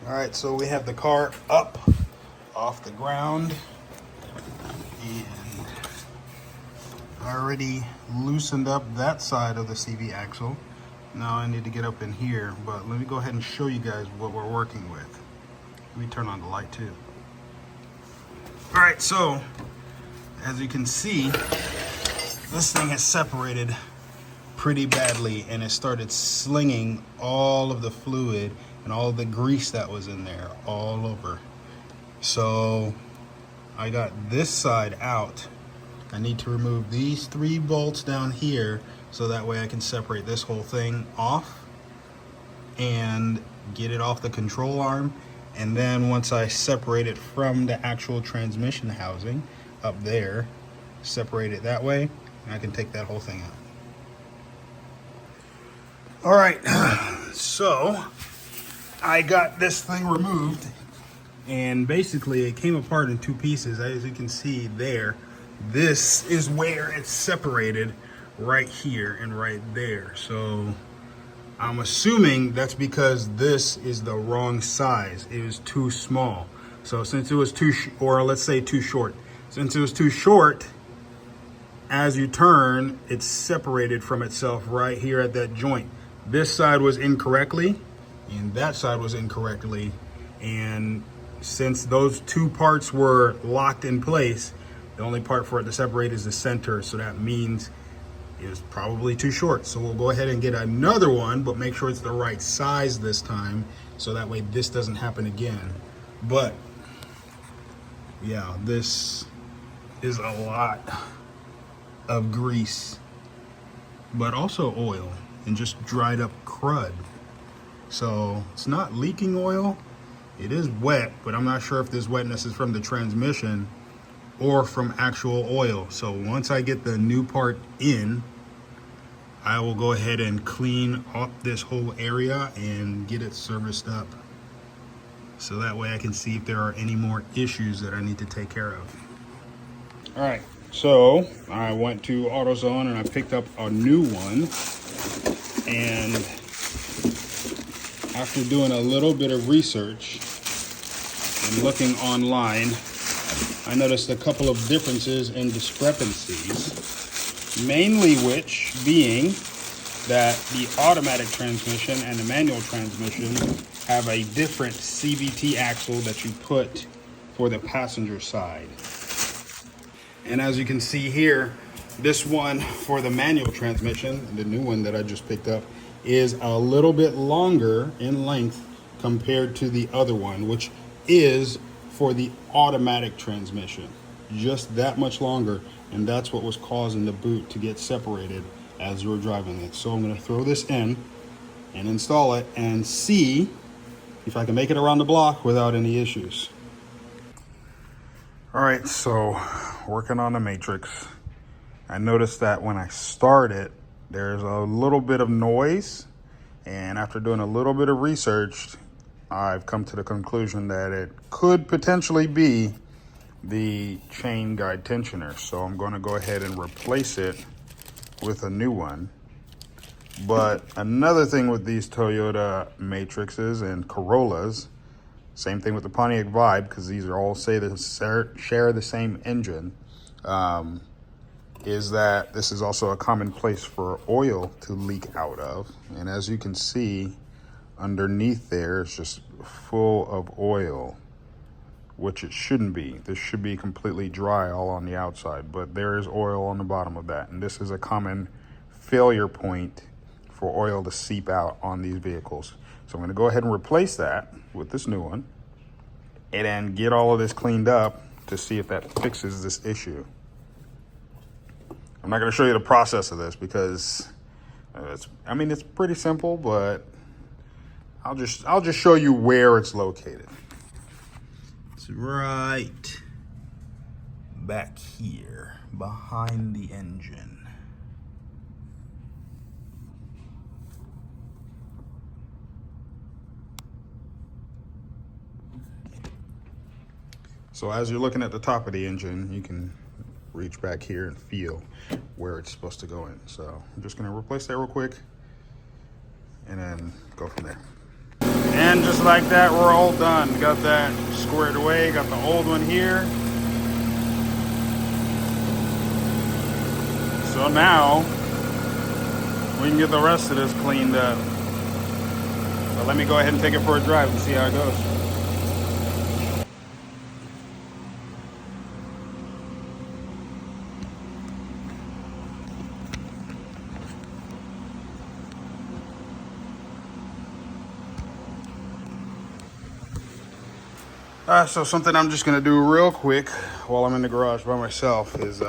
All right, so we have the car up off the ground, and I already loosened up that side of the CV axle. Now I need to get up in here, but let me go ahead and show you guys what we're working with. Let me turn on the light too. All right, so as you can see, this thing has separated pretty badly, and it started slinging all of the fluid and all the grease that was in there all over. So I got this side out. I need to remove these 3 bolts down here so that way I can separate this whole thing off and get it off the control arm. And then once I separate it from the actual transmission housing up there, separate it that way, I can take that whole thing out. All right, so I got this thing removed, and basically it came apart in 2 pieces. As you can see there, this is where it's separated, right here and right there. So I'm assuming that's because this is the wrong size. It was too small. So since it was too short. Since it was too short, as you turn, it's separated from itself right here at that joint. This side was incorrectly, and that side was incorrectly. And since those 2 parts were locked in place, the only part for it to separate is the center. So that means it was probably too short. So we'll go ahead and get another one, but make sure it's the right size this time, so that way this doesn't happen again. But yeah, this is a lot of grease, but also oil and just dried up crud. So it's not leaking oil. It is wet, but I'm not sure if this wetness is from the transmission or from actual oil. So once I get the new part in, I will go ahead and clean up this whole area and get it serviced up, so that way I can see if there are any more issues that I need to take care of. All right, so I went to AutoZone and I picked up a new one, and after doing a little bit of research and looking online, I noticed a couple of differences and discrepancies, mainly which being that the automatic transmission and the manual transmission have a different CVT axle that you put for the passenger side. And as you can see here, this one for the manual transmission, the new one that I just picked up, is a little bit longer in length compared to the other one, which is for the automatic transmission. Just that much longer, and that's what was causing the boot to get separated as you were driving it. So I'm going to throw this in and install it and see if I can make it around the block without any issues. All right, so working on the matrix. I noticed that when I start it, there's a little bit of noise, and after doing a little bit of research, I've come to the conclusion that it could potentially be the chain guide tensioner. So I'm going to go ahead and replace it with a new one. But another thing with these Toyota Matrixes and Corollas, same thing with the Pontiac Vibe, because these are all share the same engine, is that this is also a common place for oil to leak out of. And as you can see, underneath there, it's just full of oil, which it shouldn't be. This should be completely dry all on the outside, but there is oil on the bottom of that. And this is a common failure point for oil to seep out on these vehicles. So I'm going to go ahead and replace that with this new one and then get all of this cleaned up to see if that fixes this issue. I'm not going to show you the process of this because it's pretty simple, but I'll just show you where it's located. It's right back here behind the engine. So as you're looking at the top of the engine, you can reach back here and feel where it's supposed to go in. So I'm just gonna replace that real quick and then go from there. And just like that, we're all done. Got that squared away, got the old one here. So now we can get the rest of this cleaned up. But let me go ahead and take it for a drive and see how it goes. So something I'm just gonna do real quick while I'm in the garage by myself is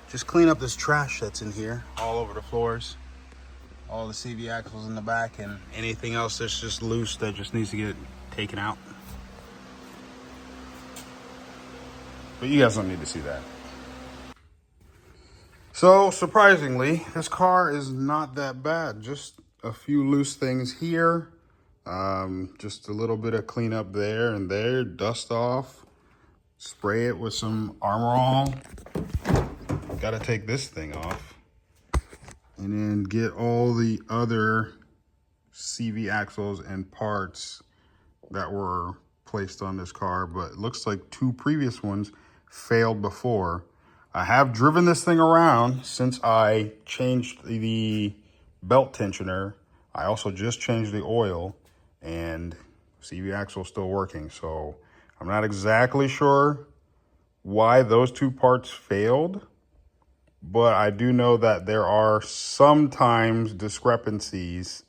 just clean up this trash that's in here, all over the floors, all the CV axles in the back, and anything else that's just loose that just needs to get taken out. But you guys don't need to see that. So surprisingly, this car is not that bad. Just a few loose things here. Just a little bit of cleanup there and there, dust off, spray it with some Armor All. Gotta take this thing off. And then get all the other CV axles and parts that were placed on this car, but it looks like 2 previous ones failed before. I have driven this thing around since I changed the belt tensioner. I also just changed the oil, and CV axle is still working. So I'm not exactly sure why those 2 parts failed, but I do know that there are sometimes discrepancies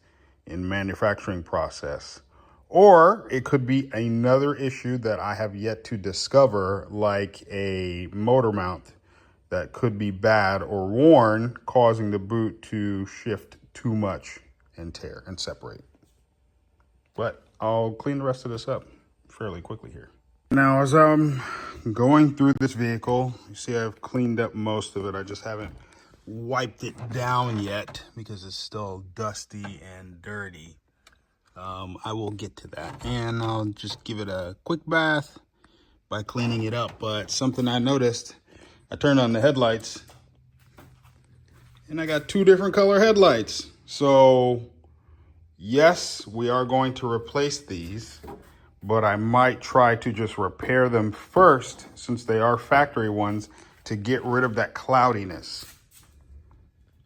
in manufacturing process. Or it could be another issue that I have yet to discover, like a motor mount that could be bad or worn, causing the boot to shift too much and tear and separate. But I'll clean the rest of this up fairly quickly here. Now, as I'm going through this vehicle, you see I've cleaned up most of it. I just haven't wiped it down yet because it's still dusty and dirty. I will get to that, and I'll just give it a quick bath by cleaning it up. But something I noticed, I turned on the headlights and I got 2 different color headlights. So yes, we are going to replace these, but I might try to just repair them first, since they are factory ones, to get rid of that cloudiness.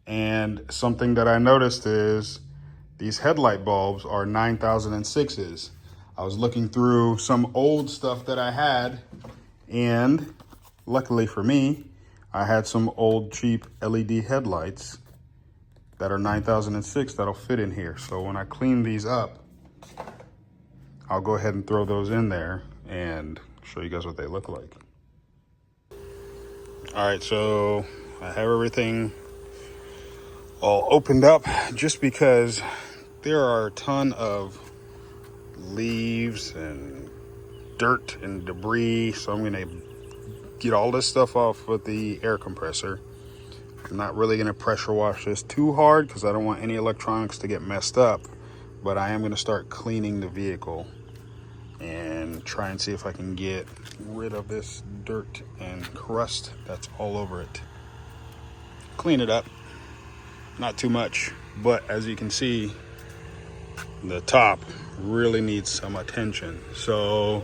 And something that I noticed is these headlight bulbs are 9006s. I was looking through some old stuff that I had, and luckily for me, I had some old cheap LED headlights that are 9006 that'll fit in here. So when I clean these up, I'll go ahead and throw those in there and show you guys what they look like. All right, so I have everything all opened up just because there are a ton of leaves and dirt and debris. So I'm gonna get all this stuff off with the air compressor. I'm not really gonna pressure wash this too hard because I don't want any electronics to get messed up, but I am gonna start cleaning the vehicle and try and see if I can get rid of this dirt and crust that's all over it. Clean it up, not too much, but as you can see, the top really needs some attention. So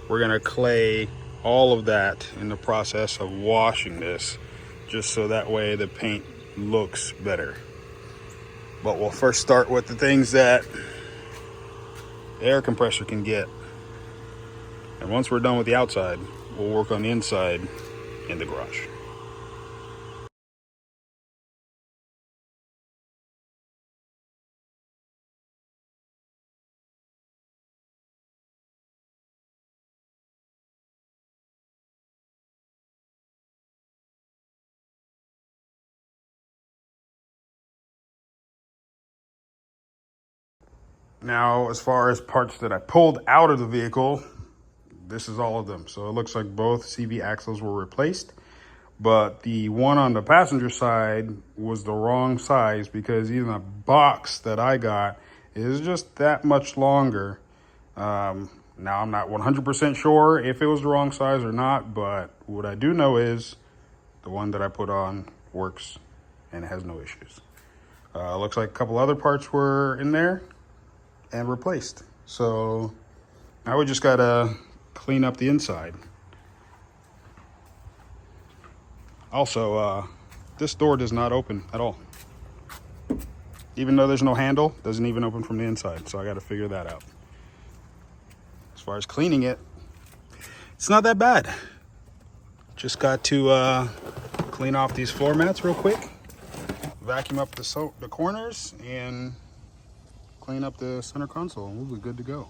we're gonna clay all of that in the process of washing this, just so that way the paint looks better. But we'll first start with the things that the air compressor can get. And once we're done with the outside, we'll work on the inside in the garage. Now, as far as parts that I pulled out of the vehicle, this is all of them. So it looks like both CV axles were replaced, but the one on the passenger side was the wrong size because even the box that I got is just that much longer. Now, I'm not 100% sure if it was the wrong size or not, but what I do know is the one that I put on works and has no issues. Looks like a couple other parts were in there and replaced. So now we just gotta clean up the inside. Also, this door does not open at all. Even though there's no handle, doesn't even open from the inside. So I gotta figure that out. As far as cleaning it, it's not that bad. Just got to clean off these floor mats real quick, vacuum up the corners, and clean up the center console, and we'll be good to go.